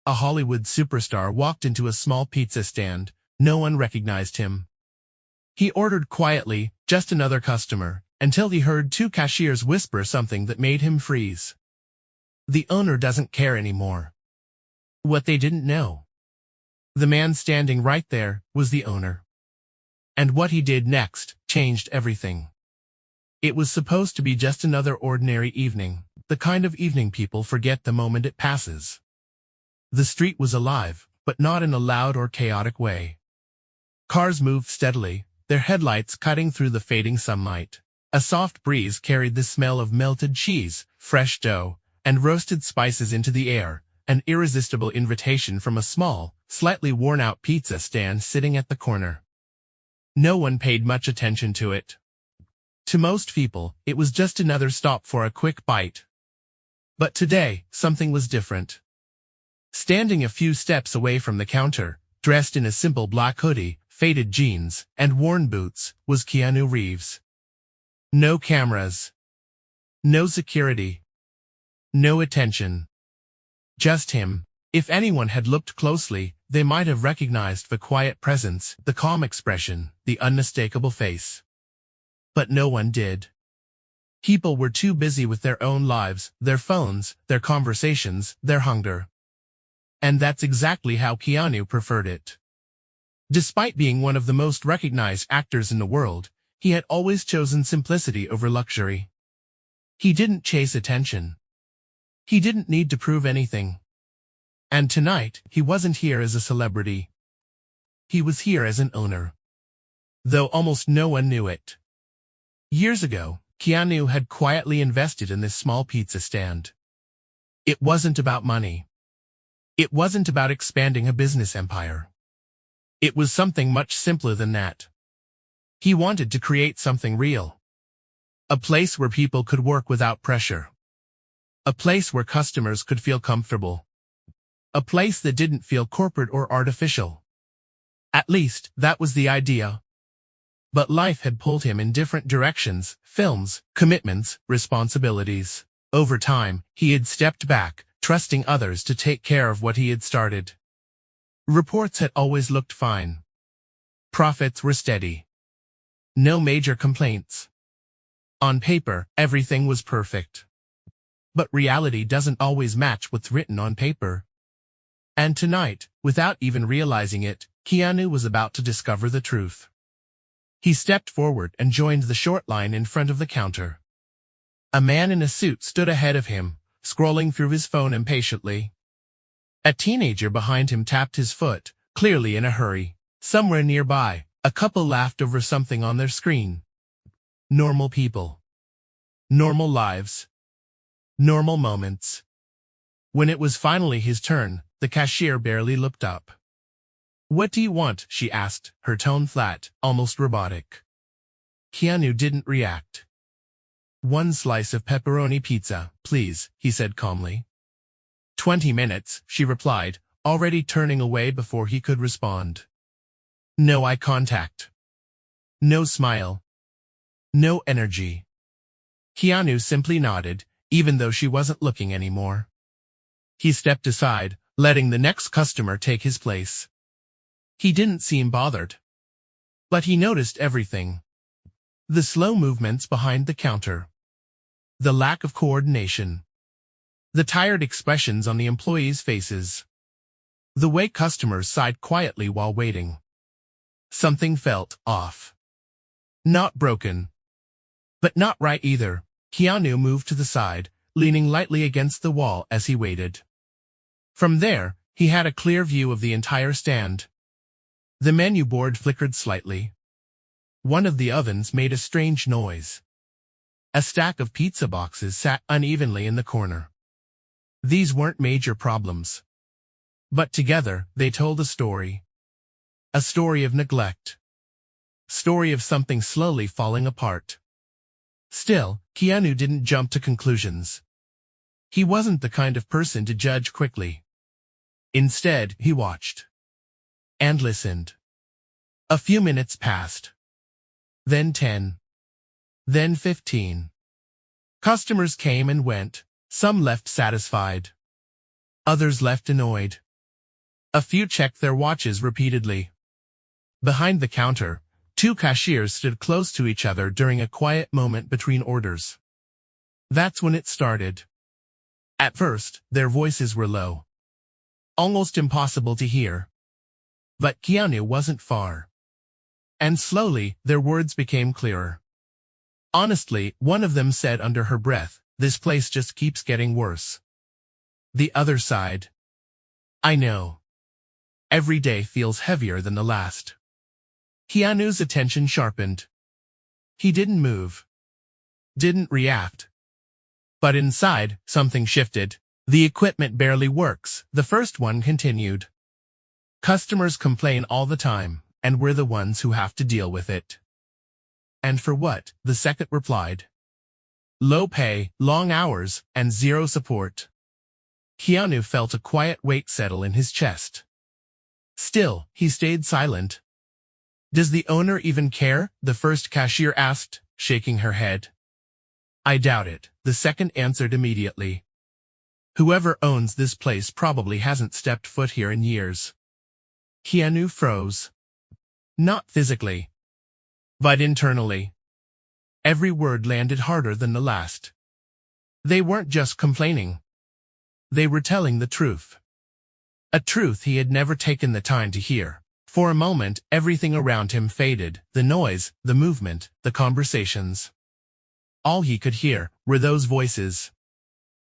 a Hollywood superstar walked into a small pizza stand. No one recognized him. He ordered quietly, just another customer, until he heard two cashiers whisper something that made him freeze. The owner doesn't care anymore. What they didn't know. The man standing right there was the owner. And what he did next changed everything. It was supposed to be just another ordinary evening, the kind of evening people forget the moment it passes. The street was alive, but not in a loud or chaotic way. Cars moved steadily, their headlights cutting through the fading sunlight. A soft breeze carried the smell of melted cheese, fresh dough, and roasted spices into the air, an irresistible invitation from a small, slightly worn-out pizza stand sitting at the corner. No one paid much attention to it. To most people, it was just another stop for a quick bite. But today, something was different. Standing a few steps away from the counter, dressed in a simple black hoodie, faded jeans, and worn boots, was Keanu Reeves. No cameras. No security. No attention. Just him. If anyone had looked closely, they might have recognized the quiet presence, the calm expression, the unmistakable face. But no one did. People were too busy with their own lives, their phones, their conversations, their hunger. And that's exactly how Keanu preferred it. Despite being one of the most recognized actors in the world, he had always chosen simplicity over luxury. He didn't chase attention. He didn't need to prove anything. And tonight, he wasn't here as a celebrity. He was here as an owner. Though almost no one knew it. Years ago, Keanu had quietly invested in this small pizza stand. It wasn't about money. It wasn't about expanding a business empire. It was something much simpler than that. He wanted to create something real. A place where people could work without pressure. A place where customers could feel comfortable. A place that didn't feel corporate or artificial. At least, that was the idea. But life had pulled him in different directions, films, commitments, responsibilities. Over time, he had stepped back, trusting others to take care of what he had started. Reports had always looked fine. Profits were steady. No major complaints. On paper, everything was perfect. But reality doesn't always match what's written on paper. And tonight, without even realizing it, Keanu was about to discover the truth. He stepped forward and joined the short line in front of the counter. A man in a suit stood ahead of him, scrolling through his phone impatiently. A teenager behind him tapped his foot, clearly in a hurry. Somewhere nearby, a couple laughed over something on their screen. Normal people. Normal lives. Normal moments. When it was finally his turn, the cashier barely looked up. "What do you want?" she asked, her tone flat, almost robotic. Keanu didn't react. "One slice of pepperoni pizza, please," he said calmly. 20 minutes, she replied, already turning away before he could respond. No eye contact. No smile. No energy. Keanu simply nodded, even though she wasn't looking anymore. He stepped aside, letting the next customer take his place. He didn't seem bothered. But he noticed everything. The slow movements behind the counter. The lack of coordination. The tired expressions on the employees' faces. The way customers sighed quietly while waiting. Something felt off. Not broken. But not right either. Keanu moved to the side, leaning lightly against the wall as he waited. From there, he had a clear view of the entire stand. The menu board flickered slightly. One of the ovens made a strange noise. A stack of pizza boxes sat unevenly in the corner. These weren't major problems. But together, they told a story. A story of neglect. Story of something slowly falling apart. Still, Keanu didn't jump to conclusions. He wasn't the kind of person to judge quickly. Instead, he watched. And listened. A few minutes passed. Then 10. Then 15. Customers came and went. Some left satisfied. Others left annoyed. A few checked their watches repeatedly. Behind the counter, two cashiers stood close to each other during a quiet moment between orders. That's when it started. At first, their voices were low. Almost impossible to hear. But Keanu wasn't far. And slowly, their words became clearer. Honestly, one of them said under her breath, "This place just keeps getting worse." The other sighed. "I know. Every day feels heavier than the last." Keanu's attention sharpened. He didn't move. Didn't react. But inside, something shifted. "The equipment barely works," the first one continued. "Customers complain all the time, and we're the ones who have to deal with it." "And for what?" the second replied. "Low pay, long hours, and zero support." Keanu felt a quiet weight settle in his chest. Still, he stayed silent. "Does the owner even care?" the first cashier asked, shaking her head. "I doubt it," the second answered immediately. "Whoever owns this place probably hasn't stepped foot here in years." Keanu froze. Not physically, but internally. Every word landed harder than the last. They weren't just complaining. They were telling the truth. A truth he had never taken the time to hear. For a moment, everything around him faded, the noise, the movement, the conversations. All he could hear were those voices.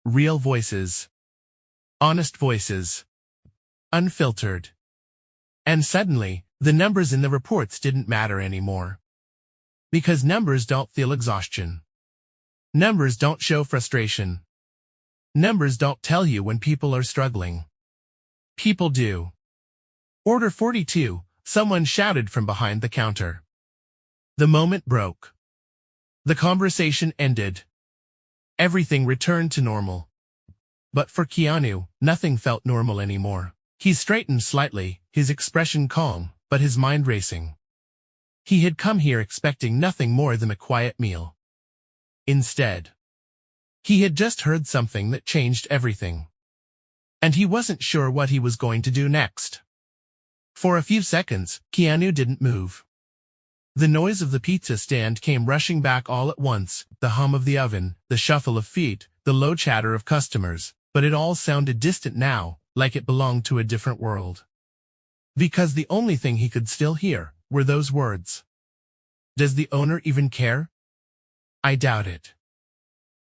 Real voices. Honest voices. Unfiltered. And suddenly, the numbers in the reports didn't matter anymore. Because numbers don't feel exhaustion. Numbers don't show frustration. Numbers don't tell you when people are struggling. People do. "Order 42, someone shouted from behind the counter. The moment broke. The conversation ended. Everything returned to normal. But for Keanu, nothing felt normal anymore. He straightened slightly, his expression calm, but his mind racing. He had come here expecting nothing more than a quiet meal. Instead, he had just heard something that changed everything. And he wasn't sure what he was going to do next. For a few seconds, Keanu didn't move. The noise of the pizza stand came rushing back all at once, the hum of the oven, the shuffle of feet, the low chatter of customers, but it all sounded distant now, like it belonged to a different world. Because the only thing he could still hear were those words. "Does the owner even care?" "I doubt it."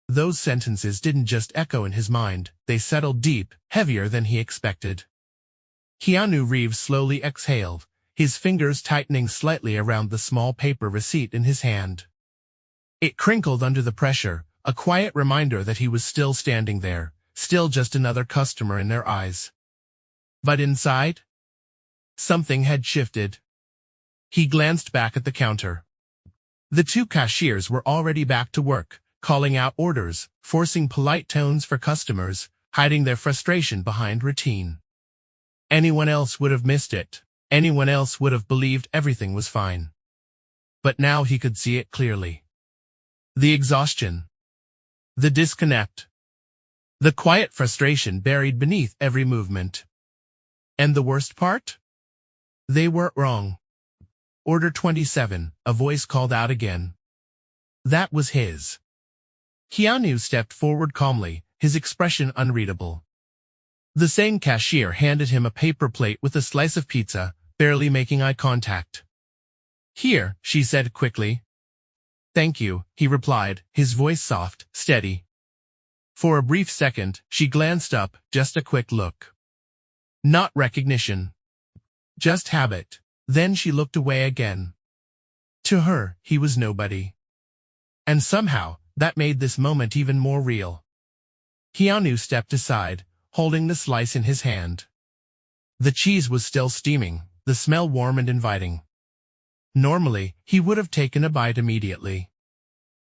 Those sentences didn't just echo in his mind, they settled deep, heavier than he expected. Keanu Reeves slowly exhaled, his fingers tightening slightly around the small paper receipt in his hand. It crinkled under the pressure, a quiet reminder that he was still standing there, still just another customer in their eyes. But inside, something had shifted. He glanced back at the counter. The two cashiers were already back to work, calling out orders, forcing polite tones for customers, hiding their frustration behind routine. Anyone else would have missed it. Anyone else would have believed everything was fine. But now he could see it clearly. The exhaustion. The disconnect. The quiet frustration buried beneath every movement. And the worst part? They weren't wrong. "Order 27, a voice called out again. That was his. Keanu stepped forward calmly, his expression unreadable. The same cashier handed him a paper plate with a slice of pizza, barely making eye contact. "Here," she said quickly. "Thank you," he replied, his voice soft, steady. For a brief second, she glanced up, just a quick look. Not recognition. Just habit. Then she looked away again. To her, he was nobody. And somehow, that made this moment even more real. Keanu stepped aside, holding the slice in his hand. The cheese was still steaming, the smell warm and inviting. Normally, he would have taken a bite immediately.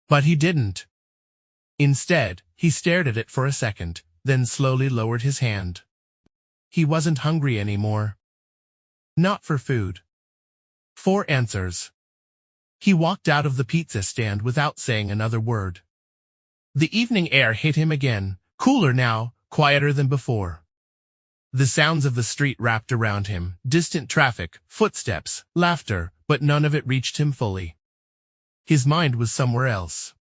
But he didn't. Instead, he stared at it for a second, then slowly lowered his hand. He wasn't hungry anymore. Not for food. For answers. He walked out of the pizza stand without saying another word. The evening air hit him again, cooler now, quieter than before. The sounds of the street wrapped around him, distant traffic, footsteps, laughter, but none of it reached him fully. His mind was somewhere else.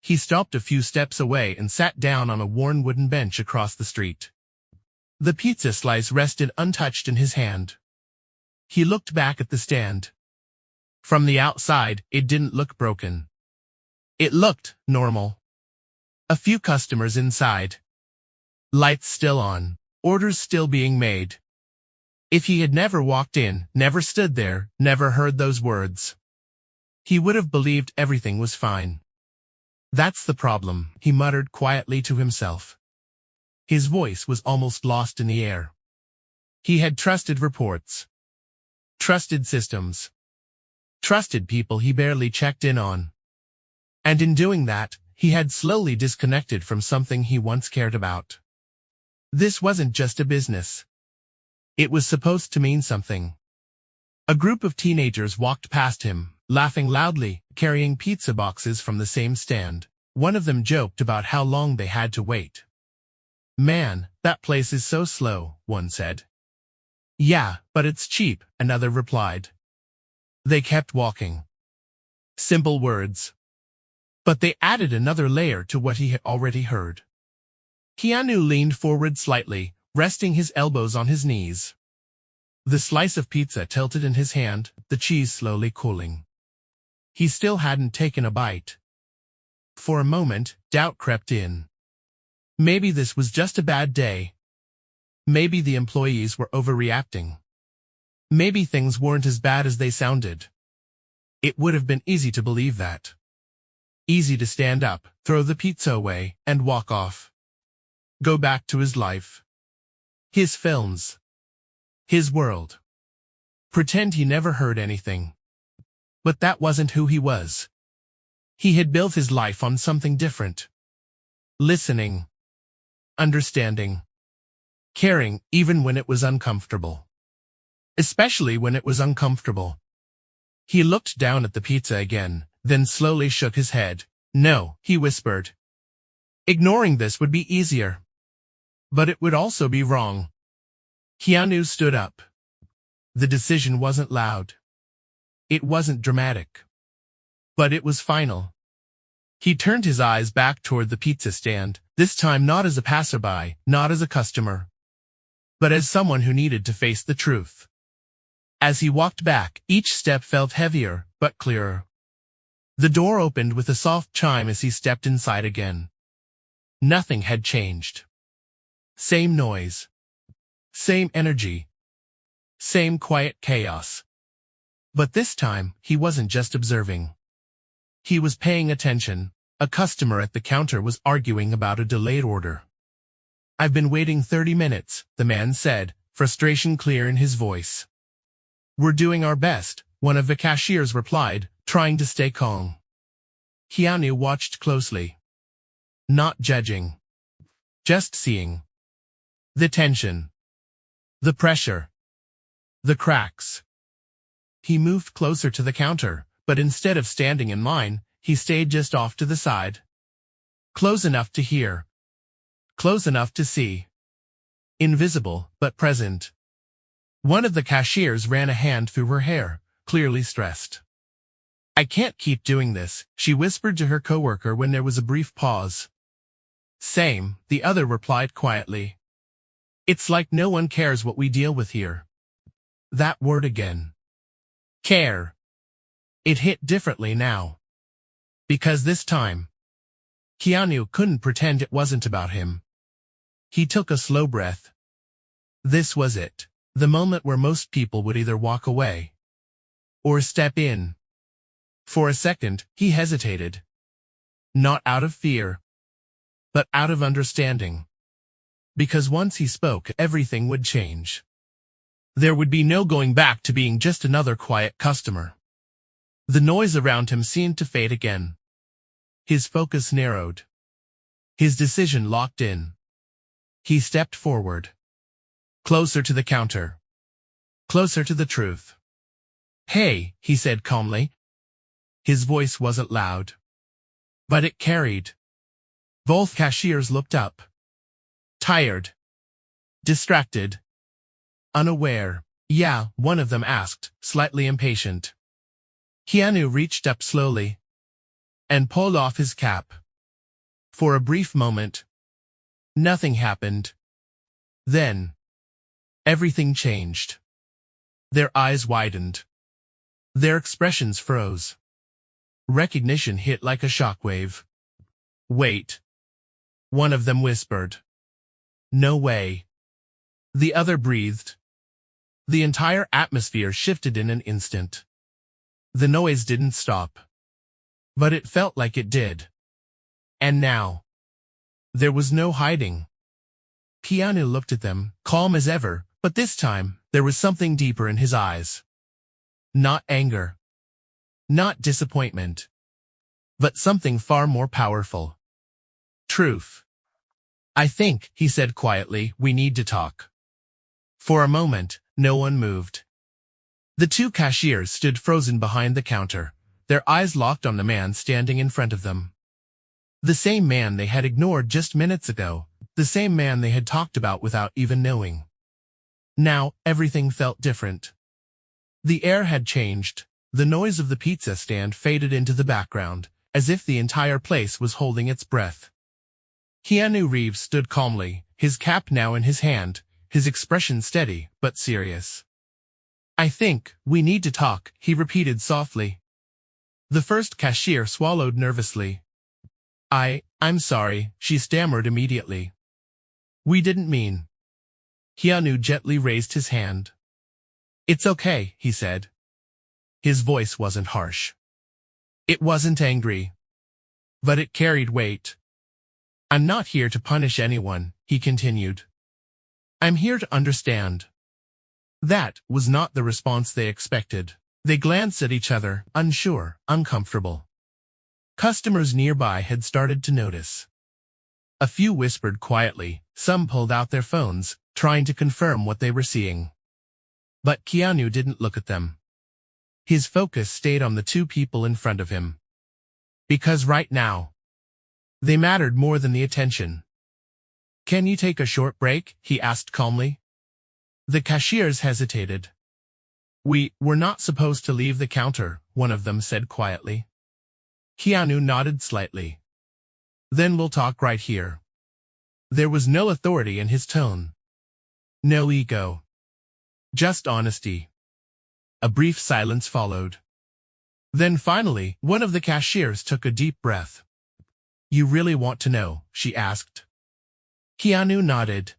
He stopped a few steps away and sat down on a worn wooden bench across the street. The pizza slice rested untouched in his hand. He looked back at the stand. From the outside, it didn't look broken. It looked normal. A few customers inside. Lights still on. Orders still being made. If he had never walked in, never stood there, never heard those words, he would have believed everything was fine. That's the problem, he muttered quietly to himself. His voice was almost lost in the air. He had trusted reports. Trusted systems. Trusted people he barely checked in on. And in doing that, he had slowly disconnected from something he once cared about. This wasn't just a business. It was supposed to mean something. A group of teenagers walked past him, laughing loudly, carrying pizza boxes from the same stand. One of them joked about how long they had to wait. "Man, that place is so slow," one said. "Yeah, but it's cheap," another replied. They kept walking. Simple words. But they added another layer to what he had already heard. Keanu leaned forward slightly, resting his elbows on his knees. The slice of pizza tilted in his hand, the cheese slowly cooling. He still hadn't taken a bite. For a moment, doubt crept in. Maybe this was just a bad day. Maybe the employees were overreacting. Maybe things weren't as bad as they sounded. It would have been easy to believe that. Easy to stand up, throw the pizza away, and walk off. Go back to his life. His films. His world. Pretend he never heard anything. But that wasn't who he was. He had built his life on something different. Listening. Understanding. Caring, even when it was uncomfortable. Especially when it was uncomfortable. He looked down at the pizza again, then slowly shook his head. "No," he whispered. Ignoring this would be easier. But it would also be wrong. Keanu stood up. The decision wasn't loud. It wasn't dramatic. But it was final. He turned his eyes back toward the pizza stand, this time not as a passerby, not as a customer, but as someone who needed to face the truth. As he walked back, each step felt heavier, but clearer. The door opened with a soft chime as he stepped inside again. Nothing had changed. Same noise. Same energy. Same quiet chaos. But this time, he wasn't just observing. He was paying attention. A customer at the counter was arguing about a delayed order. "I've been waiting 30 minutes, the man said, frustration clear in his voice. "We're doing our best," one of the cashiers replied, trying to stay calm. Keanu watched closely. Not judging. Just seeing. The tension. The pressure. The cracks. He moved closer to the counter, but instead of standing in line, he stayed just off to the side. Close enough to hear. Close enough to see. Invisible, but present. One of the cashiers ran a hand through her hair, clearly stressed. "I can't keep doing this," she whispered to her coworker when there was a brief pause. "Same," the other replied quietly. "It's like no one cares what we deal with here." That word again. Care. It hit differently now. Because this time, Keanu couldn't pretend it wasn't about him. He took a slow breath. This was it. The moment where most people would either walk away or step in. For a second, he hesitated. Not out of fear, but out of understanding. Because once he spoke, everything would change. There would be no going back to being just another quiet customer. The noise around him seemed to fade again. His focus narrowed. His decision locked in. He stepped forward. Closer to the counter. Closer to the truth. "Hey," he said calmly. His voice wasn't loud, but it carried. Both cashiers looked up. Tired. Distracted. Unaware. Yeah, one of them asked, slightly impatient. Keanu reached up slowly and pulled off his cap. For a brief moment, nothing happened. Then, everything changed. Their eyes widened. Their expressions froze. Recognition hit like a shockwave. Wait. One of them whispered. No way. The other breathed. The entire atmosphere shifted in an instant. The noise didn't stop. But it felt like it did. And now, there was no hiding. Keanu looked at them, calm as ever, but this time, there was something deeper in his eyes. Not anger. Not disappointment. But something far more powerful. Truth. I think, he said quietly, we need to talk. For a moment, no one moved. The two cashiers stood frozen behind the counter, their eyes locked on the man standing in front of them. The same man they had ignored just minutes ago, the same man they had talked about without even knowing. Now, everything felt different. The air had changed. The noise of the pizza stand faded into the background, as if the entire place was holding its breath. Keanu Reeves stood calmly, his cap now in his hand, his expression steady but serious. I think we need to talk, he repeated softly. The first cashier swallowed nervously. I'm sorry, she stammered immediately. We didn't mean. Keanu gently raised his hand. It's okay, he said. His voice wasn't harsh. It wasn't angry. But it carried weight. I'm not here to punish anyone, he continued. I'm here to understand. That was not the response they expected. They glanced at each other, unsure, uncomfortable. Customers nearby had started to notice. A few whispered quietly, some pulled out their phones, trying to confirm what they were seeing. But Keanu didn't look at them. His focus stayed on the two people in front of him. Because right now, they mattered more than the attention. Can you take a short break? He asked calmly. The cashiers hesitated. We're not supposed to leave the counter, one of them said quietly. Keanu nodded slightly. Then we'll talk right here. There was no authority in his tone. No ego. Just honesty. A brief silence followed. Then finally, one of the cashiers took a deep breath. You really want to know? She asked. Keanu nodded.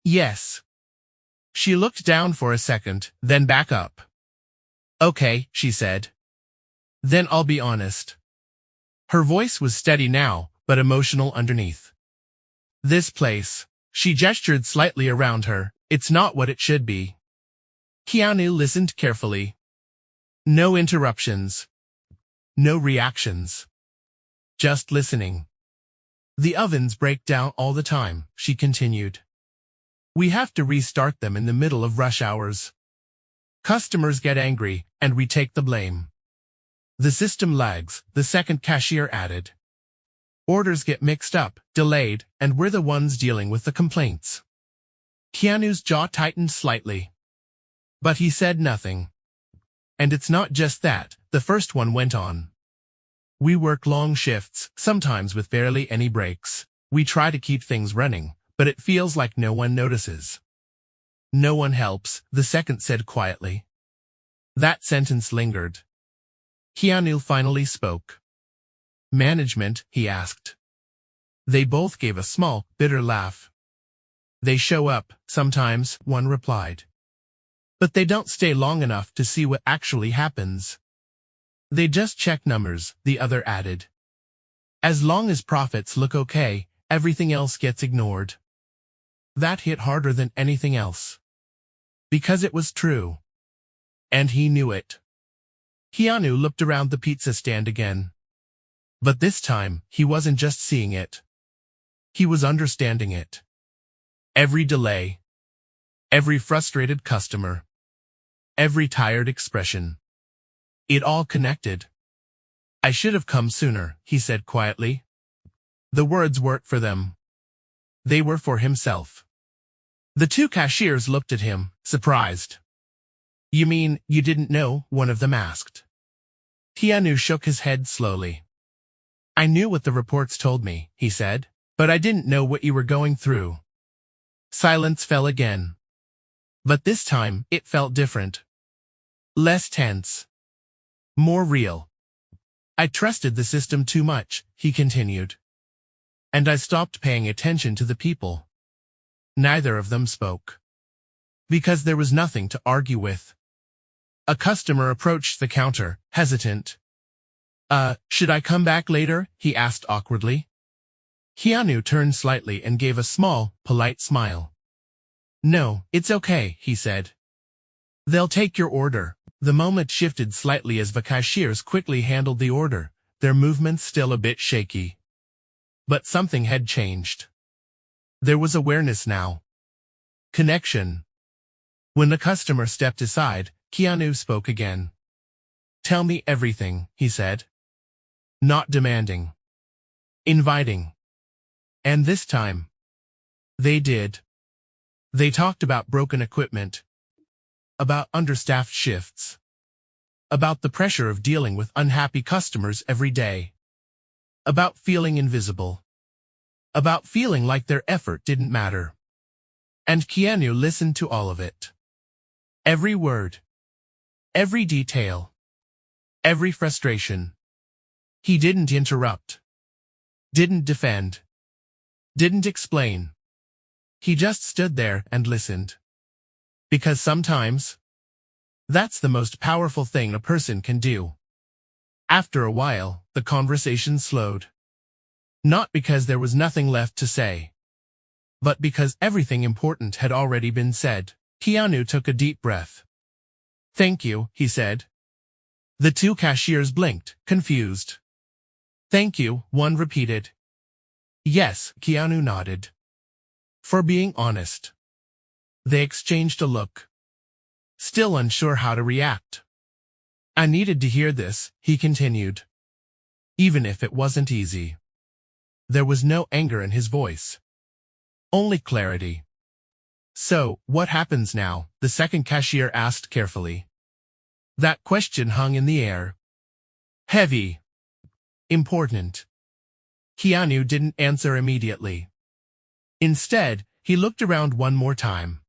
Yes. She looked down for a second, then back up. Okay, she said. Then I'll be honest. Her voice was steady now, but emotional underneath. This place, she gestured slightly around her, it's not what it should be. Keanu listened carefully. No interruptions. No reactions. Just listening. The ovens break down all the time, she continued. We have to restart them in the middle of rush hours. Customers get angry, and we take the blame. The system lags, the second cashier added. Orders get mixed up, delayed, and we're the ones dealing with the complaints. Keanu's jaw tightened slightly. But he said nothing. And it's not just that, the first one went on. We work long shifts, sometimes with barely any breaks. We try to keep things running, but it feels like no one notices. No one helps, the second said quietly. That sentence lingered. Keanu finally spoke. Management, he asked. They both gave a small, bitter laugh. They show up, sometimes, one replied. But they don't stay long enough to see what actually happens. They just check numbers, the other added. As long as profits look okay, everything else gets ignored. That hit harder than anything else. Because it was true. And he knew it. Keanu looked around the pizza stand again. But this time, he wasn't just seeing it. He was understanding it. Every delay. Every frustrated customer. Every tired expression. It all connected. I should have come sooner, he said quietly. The words weren't for them. They were for himself. The two cashiers looked at him, surprised. You mean you didn't know? One of them asked. Keanu shook his head slowly. I knew what the reports told me, he said, but I didn't know what you were going through. Silence fell again. But this time, it felt different. Less tense. More real. I trusted the system too much, he continued. And I stopped paying attention to the people. Neither of them spoke. Because there was nothing to argue with. A customer approached the counter, hesitant. Should I come back later? He asked awkwardly. Keanu turned slightly and gave a small, polite smile. No, it's okay, he said. They'll take your order. The moment shifted slightly as the cashiers quickly handled the order, their movements still a bit shaky. But something had changed. There was awareness now. Connection. When the customer stepped aside, Keanu spoke again. Tell me everything, he said. Not demanding. Inviting. And this time, they did. They talked about broken equipment. About understaffed shifts. About the pressure of dealing with unhappy customers every day. About feeling invisible. About feeling like their effort didn't matter. And Keanu listened to all of it. Every word. Every detail. Every frustration. He didn't interrupt. Didn't defend. Didn't explain. He just stood there and listened. Because sometimes, that's the most powerful thing a person can do. After a while, the conversation slowed. Not because there was nothing left to say, but because everything important had already been said. Keanu took a deep breath. Thank you, he said. The two cashiers blinked, confused. Thank you, one repeated. Yes, Keanu nodded. For being honest. They exchanged a look. Still unsure how to react. I needed to hear this, he continued. Even if it wasn't easy. There was no anger in his voice. Only clarity. So, what happens now? The second cashier asked carefully. That question hung in the air. Heavy. Important. Keanu didn't answer immediately. Instead, he looked around one more time.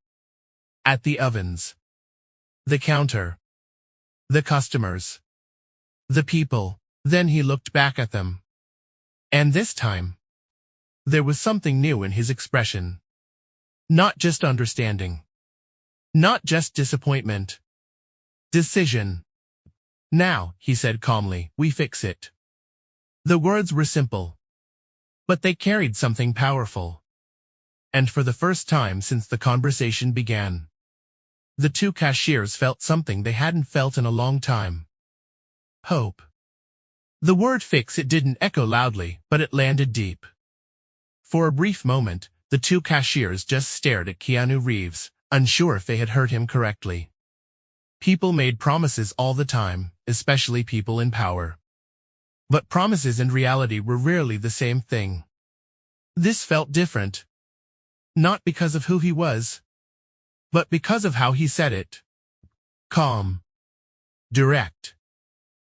At the ovens. The counter. The customers. The people. Then he looked back at them. And this time, there was something new in his expression. Not just understanding. Not just disappointment. Decision. Now, he said calmly, we fix it. The words were simple. But they carried something powerful. And for the first time since the conversation began, the two cashiers felt something they hadn't felt in a long time. Hope. The word fix it didn't echo loudly, but it landed deep. For a brief moment, the two cashiers just stared at Keanu Reeves, unsure if they had heard him correctly. People made promises all the time, especially people in power. But promises and reality were rarely the same thing. This felt different. Not because of who he was, but because of how he said it. Calm. Direct.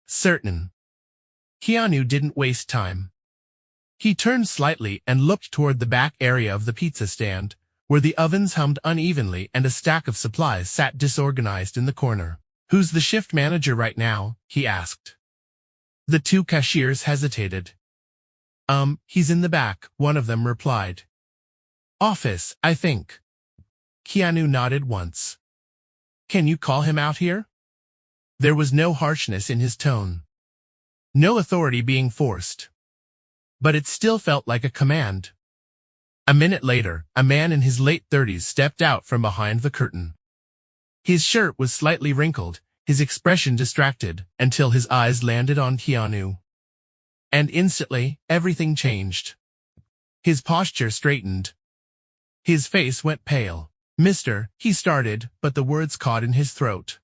Certain. Keanu didn't waste time. He turned slightly and looked toward the back area of the pizza stand, where the ovens hummed unevenly and a stack of supplies sat disorganized in the corner. Who's the shift manager right now? He asked. The two cashiers hesitated. He's in the back, one of them replied. Office, I think. Keanu nodded once. Can you call him out here? There was no harshness in his tone. No authority being forced. But it still felt like a command. A minute later, a man in his late 30s stepped out from behind the curtain. His shirt was slightly wrinkled, his expression distracted, until his eyes landed on Keanu. And instantly, everything changed. His posture straightened. His face went pale. Mister, he started, but the words caught in his throat.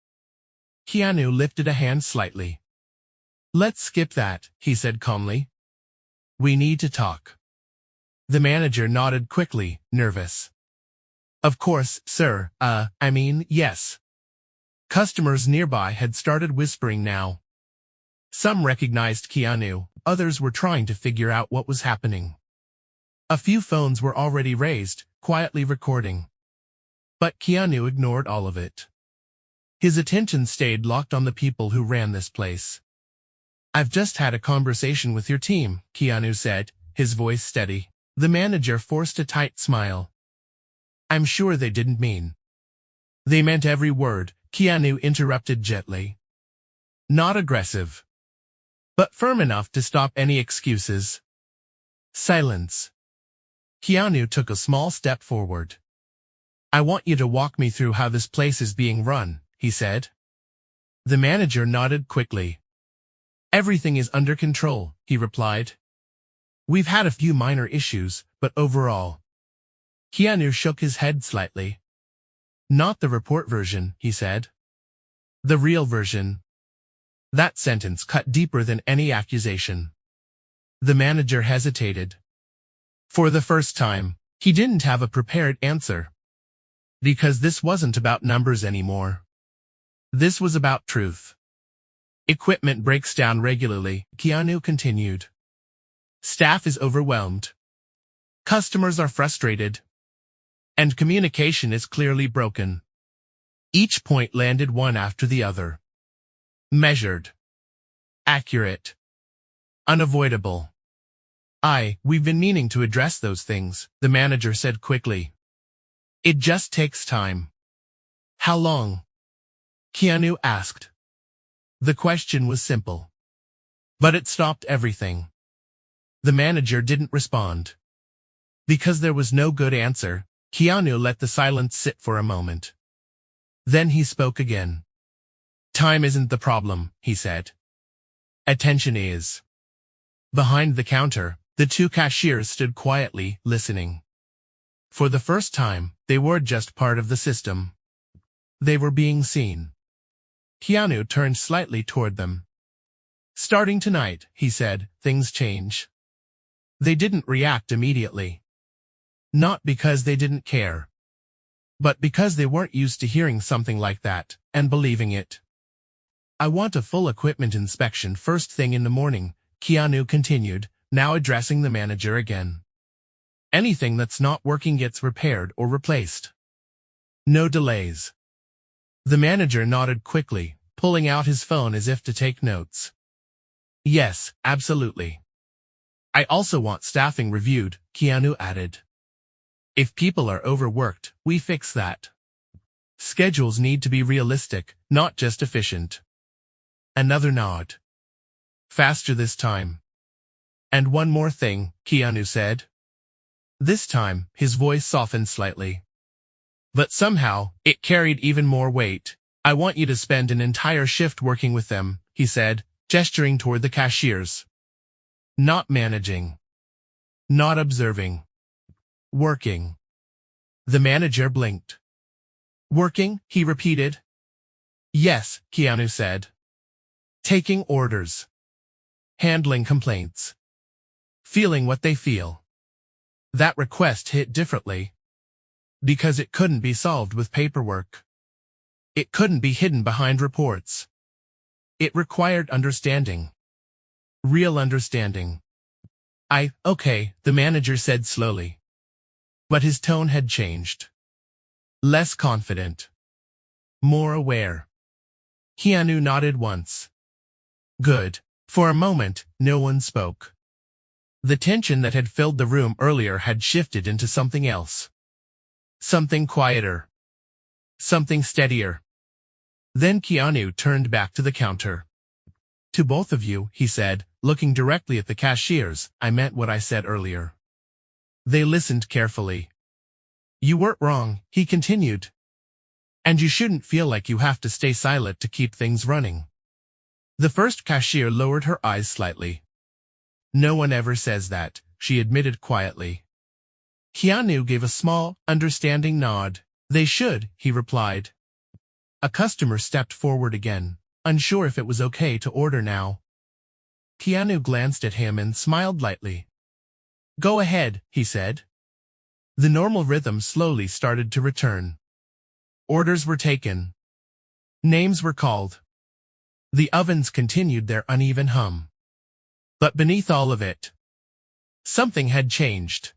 Keanu lifted a hand slightly. Let's skip that, he said calmly. We need to talk. The manager nodded quickly, nervous. Of course, sir, yes. Customers nearby had started whispering now. Some recognized Keanu, others were trying to figure out what was happening. A few phones were already raised, quietly recording. But Keanu ignored all of it. His attention stayed locked on the people who ran this place. I've just had a conversation with your team, Keanu said, his voice steady. The manager forced a tight smile. I'm sure they didn't mean. They meant every word, Keanu interrupted gently. Not aggressive, but firm enough to stop any excuses. Silence. Keanu took a small step forward. I want you to walk me through how this place is being run, he said. The manager nodded quickly. Everything is under control, he replied. We've had a few minor issues, but overall. Keanu shook his head slightly. Not the report version, he said. The real version. That sentence cut deeper than any accusation. The manager hesitated. For the first time, he didn't have a prepared answer. Because this wasn't about numbers anymore. This was about truth. Equipment breaks down regularly, Keanu continued. Staff is overwhelmed. Customers are frustrated. And communication is clearly broken. Each point landed one after the other. Measured. Accurate. Unavoidable. We've been meaning to address those things, the manager said quickly. It just takes time. How long? Keanu asked. The question was simple. But it stopped everything. The manager didn't respond. Because there was no good answer, Keanu let the silence sit for a moment. Then he spoke again. Time isn't the problem, he said. Attention is. Behind the counter, the two cashiers stood quietly, listening. For the first time, they weren't just part of the system. They were being seen. Keanu turned slightly toward them. Starting tonight, he said, things change. They didn't react immediately. Not because they didn't care. But because they weren't used to hearing something like that, and believing it. I want a full equipment inspection first thing in the morning, Keanu continued, now addressing the manager again. Anything that's not working gets repaired or replaced. No delays. The manager nodded quickly, pulling out his phone as if to take notes. Yes, absolutely. I also want staffing reviewed, Keanu added. If people are overworked, we fix that. Schedules need to be realistic, not just efficient. Another nod. Faster this time. And one more thing, Keanu said. This time, his voice softened slightly. But somehow, it carried even more weight. I want you to spend an entire shift working with them, he said, gesturing toward the cashiers. Not managing. Not observing. Working. The manager blinked. Working, he repeated. Yes, Keanu said. Taking orders. Handling complaints. Feeling what they feel. That request hit differently. Because it couldn't be solved with paperwork. It couldn't be hidden behind reports. It required understanding. Real understanding. Okay, the manager said slowly. But his tone had changed. Less confident. More aware. Keanu nodded once. Good. For a moment, no one spoke. The tension that had filled the room earlier had shifted into something else. Something quieter. Something steadier. Then Keanu turned back to the counter. To both of you, he said, looking directly at the cashiers, I meant what I said earlier. They listened carefully. You weren't wrong, he continued. And you shouldn't feel like you have to stay silent to keep things running. The first cashier lowered her eyes slightly. No one ever says that, she admitted quietly. Keanu gave a small, understanding nod. They should, he replied. A customer stepped forward again, unsure if it was okay to order now. Keanu glanced at him and smiled lightly. Go ahead, he said. The normal rhythm slowly started to return. Orders were taken. Names were called. The ovens continued their uneven hum. But beneath all of it, something had changed.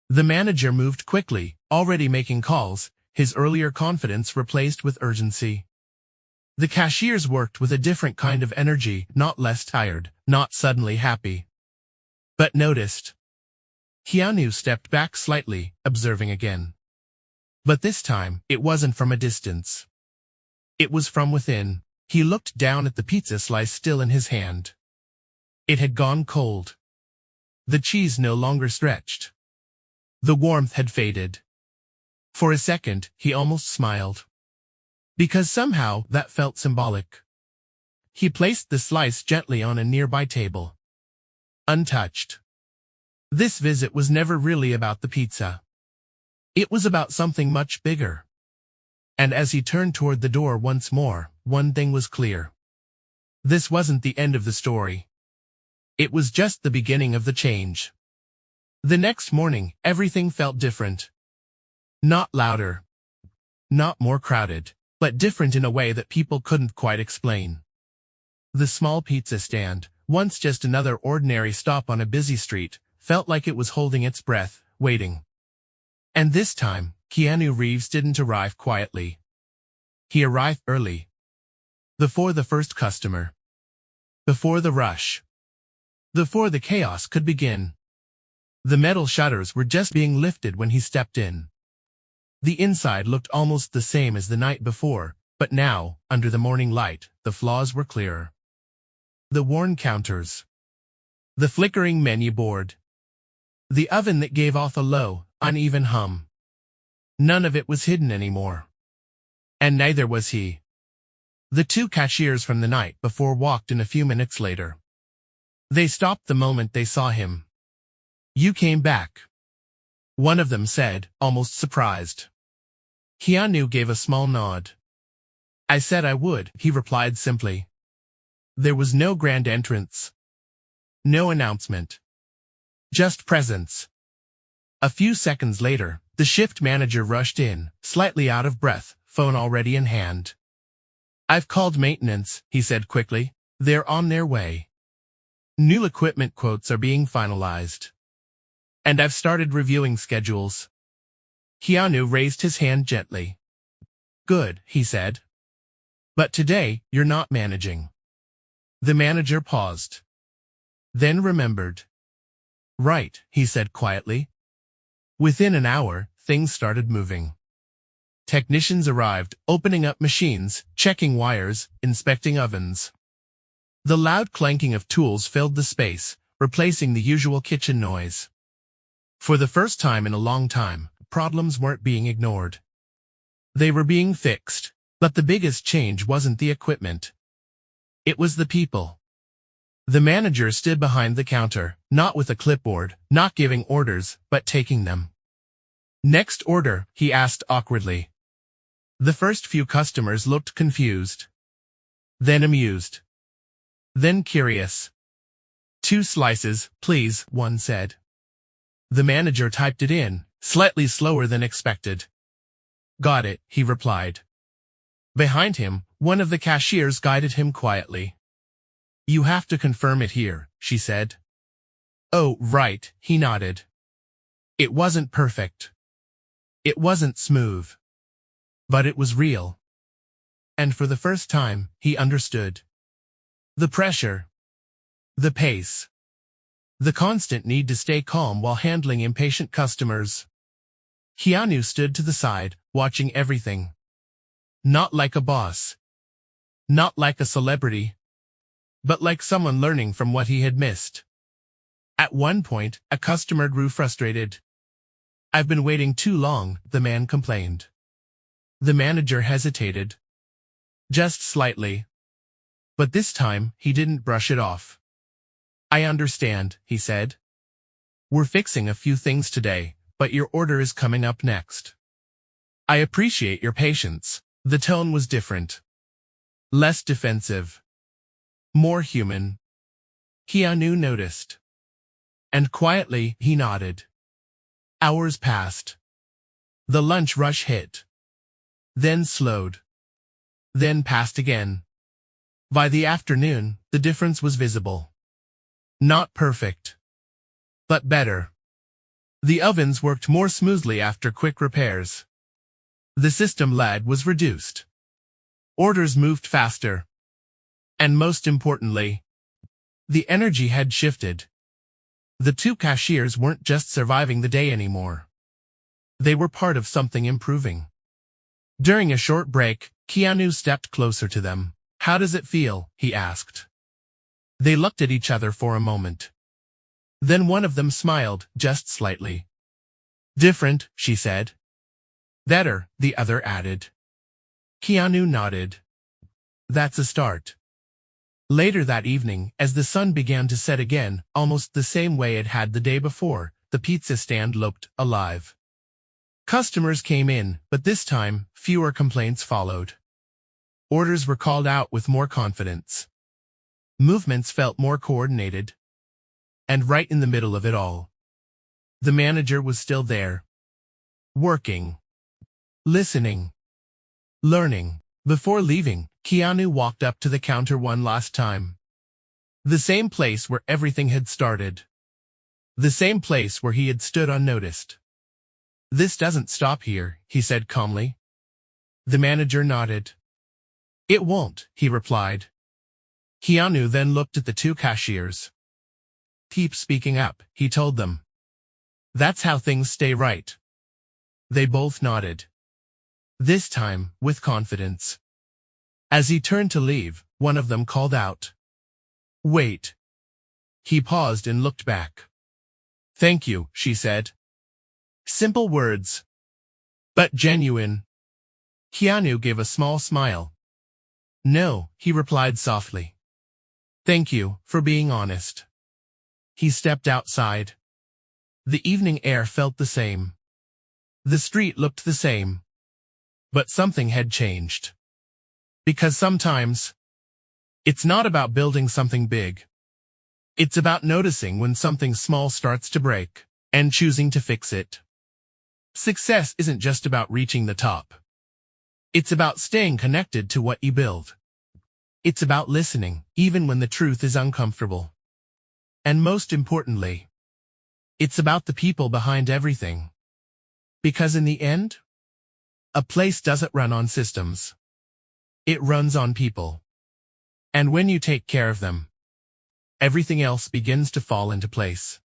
The manager moved quickly, already making calls, his earlier confidence replaced with urgency. The cashiers worked with a different kind of energy, not less tired, not suddenly happy. But noticed. Keanu stepped back slightly, observing again. But this time, it wasn't from a distance. It was from within. He looked down at the pizza slice still in his hand. It had gone cold. The cheese no longer stretched. The warmth had faded. For a second, he almost smiled. Because somehow, that felt symbolic. He placed the slice gently on a nearby table. Untouched. This visit was never really about the pizza. It was about something much bigger. And as he turned toward the door once more, one thing was clear. This wasn't the end of the story. It was just the beginning of the change. The next morning, everything felt different. Not louder. Not more crowded, but different in a way that people couldn't quite explain. The small pizza stand, once just another ordinary stop on a busy street, felt like it was holding its breath, waiting. And this time, Keanu Reeves didn't arrive quietly. He arrived early. Before the first customer. Before the rush. Before the chaos could begin. The metal shutters were just being lifted when he stepped in. The inside looked almost the same as the night before, but now, under the morning light, the flaws were clearer. The worn counters. The flickering menu board. The oven that gave off a low, uneven hum. None of it was hidden anymore. And neither was he. The two cashiers from the night before walked in a few minutes later. They stopped the moment they saw him. "You came back," one of them said, almost surprised. Keanu gave a small nod. "I said I would," he replied simply. There was no grand entrance. No announcement. Just presence. A few seconds later, the shift manager rushed in, slightly out of breath, phone already in hand. "I've called maintenance," he said quickly. "They're on their way. New equipment quotes are being finalized. And I've started reviewing schedules." Keanu raised his hand gently. "Good," he said. "But today, you're not managing." The manager paused. Then remembered. "Right," he said quietly. Within an hour, things started moving. Technicians arrived, opening up machines, checking wires, inspecting ovens. The loud clanking of tools filled the space, replacing the usual kitchen noise. For the first time in a long time, problems weren't being ignored. They were being fixed, but the biggest change wasn't the equipment. It was the people. The manager stood behind the counter, not with a clipboard, not giving orders, but taking them. "Next order," he asked awkwardly. The first few customers looked confused. Then amused. Then curious. "2 slices, please," one said. The manager typed it in, slightly slower than expected. "Got it," he replied. Behind him, one of the cashiers guided him quietly. "You have to confirm it here," she said. "Oh, right," he nodded. It wasn't perfect. It wasn't smooth. But it was real. And for the first time, he understood. The pressure. The pace. The constant need to stay calm while handling impatient customers. Keanu stood to the side, watching everything. Not like a boss. Not like a celebrity. But like someone learning from what he had missed. At one point, a customer grew frustrated. "I've been waiting too long," the man complained. The manager hesitated. Just slightly. But this time, he didn't brush it off. "I understand," he said. "We're fixing a few things today, but your order is coming up next. I appreciate your patience." The tone was different. Less defensive. More human. Keanu noticed. And quietly, he nodded. Hours passed. The lunch rush hit. Then slowed. Then passed again. By the afternoon, the difference was visible. Not perfect, but better. The ovens worked more smoothly after quick repairs. The system lag was reduced. Orders moved faster. And most importantly, the energy had shifted. The two cashiers weren't just surviving the day anymore. They were part of something improving. During a short break, Keanu stepped closer to them. "How does it feel?" he asked. They looked at each other for a moment. Then one of them smiled, just slightly. "Different," she said. "Better," the other added. Keanu nodded. "That's a start." Later that evening, as the sun began to set again, almost the same way it had the day before, the pizza stand looked alive. Customers came in, but this time, fewer complaints followed. Orders were called out with more confidence. Movements felt more coordinated. And right in the middle of it all, the manager was still there. Working. Listening. Learning. Before leaving, Keanu walked up to the counter one last time. The same place where everything had started. The same place where he had stood unnoticed. "This doesn't stop here," he said calmly. The manager nodded. "It won't," he replied. Keanu then looked at the two cashiers. "Keep speaking up," he told them. "That's how things stay right." They both nodded. This time, with confidence. As he turned to leave, one of them called out, "Wait." He paused and looked back. "Thank you," she said. Simple words, but genuine. Keanu gave a small smile. "No," he replied softly. "Thank you for being honest." He stepped outside. The evening air felt the same. The street looked the same. But something had changed. Because sometimes, it's not about building something big. It's about noticing when something small starts to break, and choosing to fix it. Success isn't just about reaching the top. It's about staying connected to what you build. It's about listening, even when the truth is uncomfortable. And most importantly, it's about the people behind everything. Because in the end, a place doesn't run on systems. It runs on people. And when you take care of them, everything else begins to fall into place.